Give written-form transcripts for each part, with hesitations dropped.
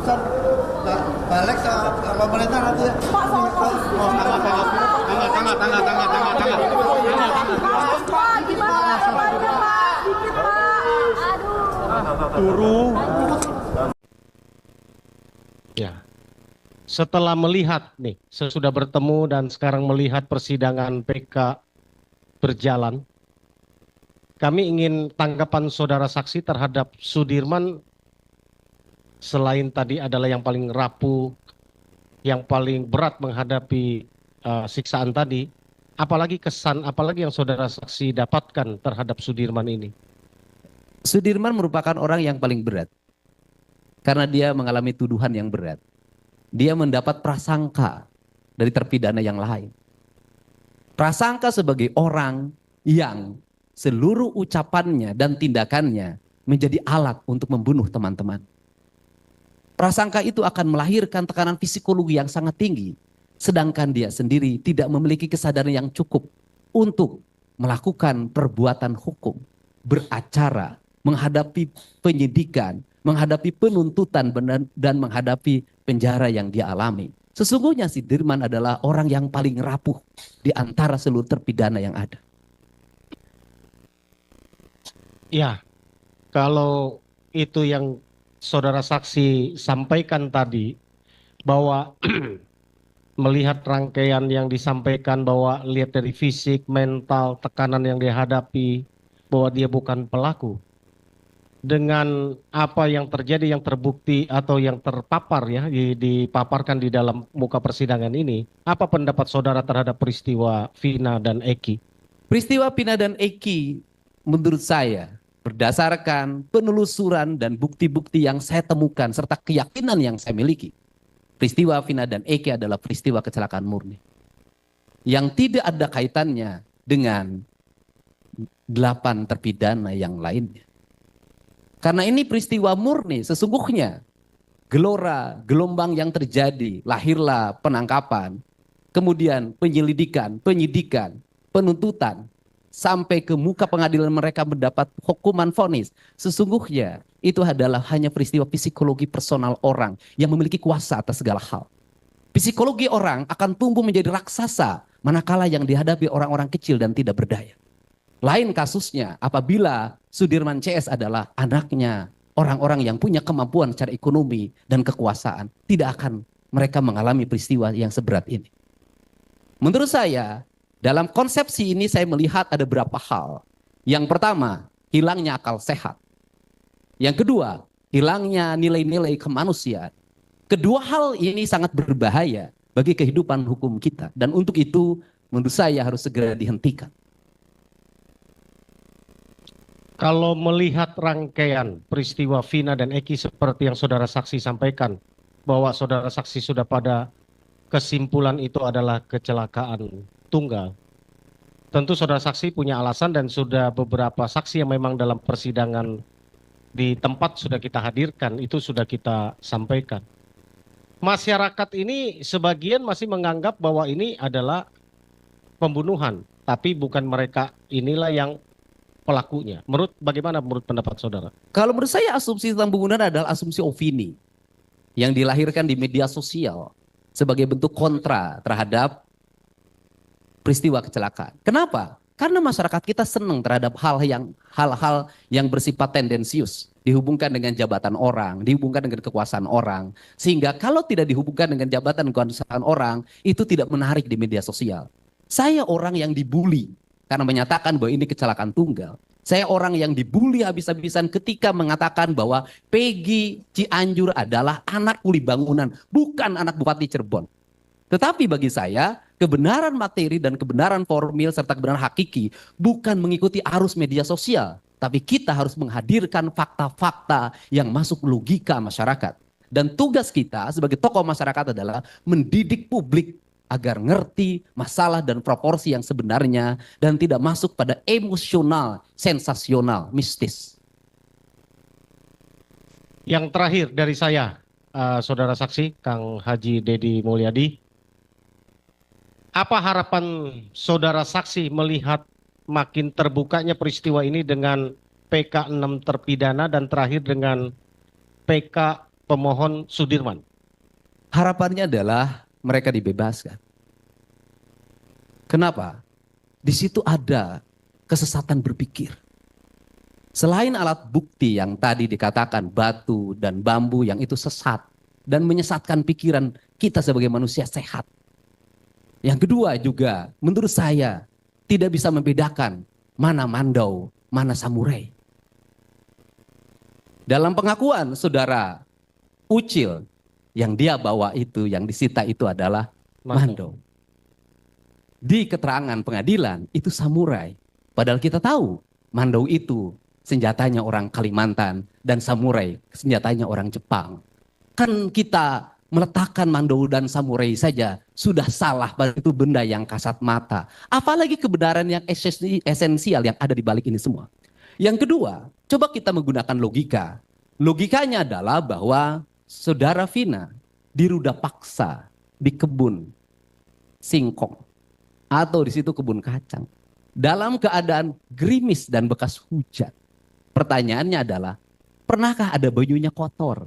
keputusan balik ke pemerintah nanti ya. Pak, gimana jawabannya Pak? Dikit Pak. Aduh. Turu. Ya. Setelah melihat nih, sesudah bertemu dan sekarang melihat persidangan PK berjalan, kami ingin tanggapan saudara saksi terhadap Sudirman selain tadi adalah yang paling rapuh, yang paling berat menghadapi siksaan tadi, apalagi kesan, apalagi yang saudara saksi dapatkan terhadap Sudirman ini? Sudirman merupakan orang yang paling berat karena dia mengalami tuduhan yang berat. Dia mendapat prasangka dari terpidana yang lain. Prasangka sebagai orang yang seluruh ucapannya dan tindakannya menjadi alat untuk membunuh teman-teman. Prasangka itu akan melahirkan tekanan psikologi yang sangat tinggi, sedangkan dia sendiri tidak memiliki kesadaran yang cukup untuk melakukan perbuatan hukum, beracara, menghadapi penyidikan, menghadapi penuntutan dan menghadapi penjara yang dia alami. Sesungguhnya Sudirman adalah orang yang paling rapuh di antara seluruh terpidana yang ada. Ya, kalau itu yang saudara saksi sampaikan tadi, bahwa melihat rangkaian yang disampaikan, bahwa lihat dari fisik, mental, tekanan yang dihadapi, bahwa dia bukan pelaku. Dengan apa yang terjadi, yang terbukti atau yang terpapar ya, dipaparkan di dalam muka persidangan ini, apa pendapat saudara terhadap peristiwa Vina dan Eki? Peristiwa Vina dan Eki menurut saya berdasarkan penelusuran dan bukti-bukti yang saya temukan serta keyakinan yang saya miliki, peristiwa Vina dan Eki adalah peristiwa kecelakaan murni yang tidak ada kaitannya dengan 8 terpidana yang lainnya. Karena ini peristiwa murni, sesungguhnya gelora, gelombang yang terjadi, lahirlah penangkapan, kemudian penyelidikan, penyidikan, penuntutan, sampai ke muka pengadilan mereka mendapat hukuman vonis. Sesungguhnya itu adalah hanya peristiwa psikologi personal orang yang memiliki kuasa atas segala hal. Psikologi orang akan tumbuh menjadi raksasa manakala yang dihadapi orang-orang kecil dan tidak berdaya. Lain kasusnya apabila Sudirman CS adalah anaknya orang-orang yang punya kemampuan secara ekonomi dan kekuasaan. Tidak akan mereka mengalami peristiwa yang seberat ini. Menurut saya, dalam konsepsi ini saya melihat ada beberapa hal. Yang pertama, hilangnya akal sehat. Yang kedua, hilangnya nilai-nilai kemanusiaan. Kedua hal ini sangat berbahaya bagi kehidupan hukum kita. Dan untuk itu menurut saya harus segera dihentikan. Kalau melihat rangkaian peristiwa Vina dan Eki seperti yang saudara saksi sampaikan, bahwa saudara saksi sudah pada kesimpulan itu adalah kecelakaan tunggal. Tentu saudara saksi punya alasan dan sudah beberapa saksi yang memang dalam persidangan di tempat sudah kita hadirkan, itu sudah kita sampaikan. Masyarakat ini sebagian masih menganggap bahwa ini adalah pembunuhan, tapi bukan mereka inilah yang pelakunya. Bagaimana menurut pendapat saudara? Kalau menurut saya asumsi tentang pembunuhan adalah asumsi opini yang dilahirkan di media sosial sebagai bentuk kontra terhadap peristiwa kecelakaan. Kenapa? Karena masyarakat kita senang terhadap hal-hal yang bersifat tendensius, dihubungkan dengan jabatan orang, dihubungkan dengan kekuasaan orang, sehingga kalau tidak dihubungkan dengan jabatan kekuasaan orang, itu tidak menarik di media sosial. Saya orang yang dibully karena menyatakan bahwa ini kecelakaan tunggal. Saya orang yang dibully habis-habisan ketika mengatakan bahwa Peggy Cianjur adalah anak kuli bangunan, bukan anak Bupati Cirebon. Tetapi bagi saya, kebenaran materi dan kebenaran formil serta kebenaran hakiki bukan mengikuti arus media sosial. Tapi kita harus menghadirkan fakta-fakta yang masuk logika masyarakat. Dan tugas kita sebagai tokoh masyarakat adalah mendidik publik agar ngerti masalah dan proporsi yang sebenarnya dan tidak masuk pada emosional, sensasional, mistis. Yang terakhir dari saya, saudara saksi, Kang Haji Dedi Mulyadi, apa harapan saudara saksi melihat makin terbukanya peristiwa ini dengan PK 6 terpidana dan terakhir dengan PK pemohon Sudirman? Harapannya adalah mereka dibebaskan. Kenapa? Di situ ada kesesatan berpikir. Selain alat bukti yang tadi dikatakan batu dan bambu yang itu sesat dan menyesatkan pikiran kita sebagai manusia sehat. Yang kedua juga menurut saya tidak bisa membedakan mana mandau, mana samurai. Dalam pengakuan saudara Ucil, yang dia bawa itu, yang disita itu adalah mandau. Di keterangan pengadilan itu samurai. Padahal kita tahu mandau itu senjatanya orang Kalimantan dan samurai senjatanya orang Jepang. Kan kita meletakkan mandau dan samurai saja sudah salah, pada itu benda yang kasat mata. Apalagi kebenaran yang esensial yang ada di balik ini semua. Yang kedua, coba kita menggunakan logika. Logikanya adalah bahwa saudara Vina diruda paksa di kebun singkong atau di situ kebun kacang dalam keadaan gerimis dan bekas hujan. Pertanyaannya adalah, pernahkah ada bajunya kotor?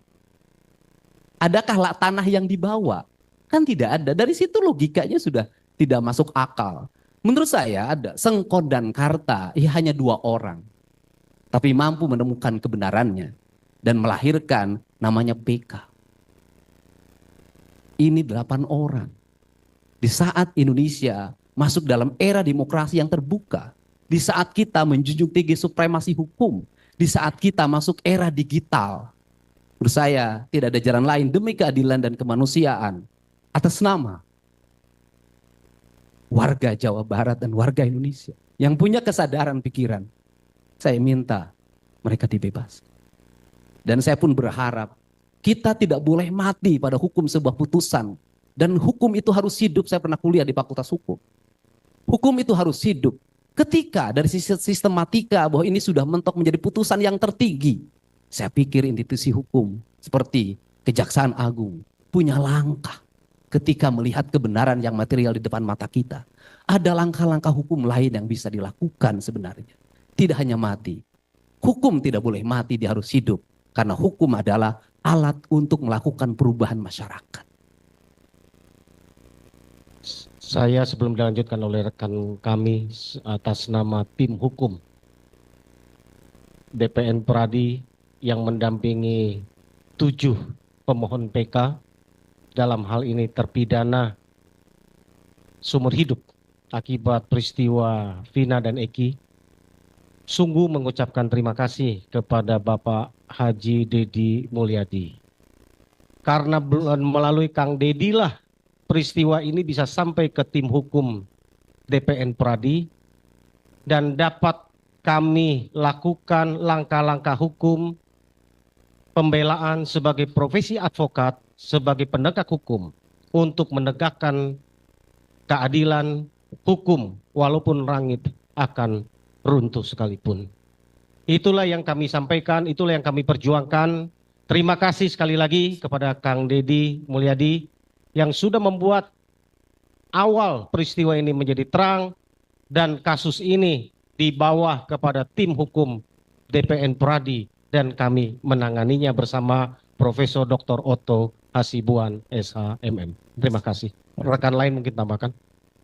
Adakah tanah yang dibawa? Kan tidak ada. Dari situ logikanya sudah tidak masuk akal. Menurut saya ada Sengkon dan Karta, hanya 2 orang. Tapi mampu menemukan kebenarannya dan melahirkan namanya PK. Ini 8 orang. Di saat Indonesia masuk dalam era demokrasi yang terbuka, di saat kita menjunjung tinggi supremasi hukum, di saat kita masuk era digital, menurut saya tidak ada jalan lain demi keadilan dan kemanusiaan atas nama warga Jawa Barat dan warga Indonesia yang punya kesadaran pikiran. Saya minta mereka dibebaskan. Dan saya pun berharap kita tidak boleh mati pada hukum sebuah putusan. Dan hukum itu harus hidup. Saya pernah kuliah di Fakultas Hukum. Hukum itu harus hidup. Ketika dari sisi sistematika bahwa ini sudah mentok menjadi putusan yang tertinggi, saya pikir institusi hukum seperti Kejaksaan Agung punya langkah ketika melihat kebenaran yang material di depan mata kita. Ada langkah-langkah hukum lain yang bisa dilakukan sebenarnya. Tidak hanya mati. Hukum tidak boleh mati, dia harus hidup. Karena hukum adalah alat untuk melakukan perubahan masyarakat. Saya sebelum dilanjutkan oleh rekan kami atas nama tim hukum DPN Pradi yang mendampingi 7 pemohon PK, dalam hal ini terpidana seumur hidup akibat peristiwa Vina dan Eki, sungguh mengucapkan terima kasih kepada Bapak Haji Dedi Mulyadi. Karena melalui Kang Dedi lah peristiwa ini bisa sampai ke tim hukum DPN Pradi dan dapat kami lakukan langkah-langkah hukum pembelaan sebagai profesi advokat, sebagai penegak hukum untuk menegakkan keadilan hukum walaupun langit akan runtuh sekalipun. Itulah yang kami sampaikan, itulah yang kami perjuangkan. Terima kasih sekali lagi kepada Kang Dedi Mulyadi yang sudah membuat awal peristiwa ini menjadi terang dan kasus ini dibawa kepada tim hukum DPN Pradi dan kami menanganinya bersama Profesor Dr. Otto Hasibuan SHMM. Terima kasih. Rekan lain mungkin tambahkan.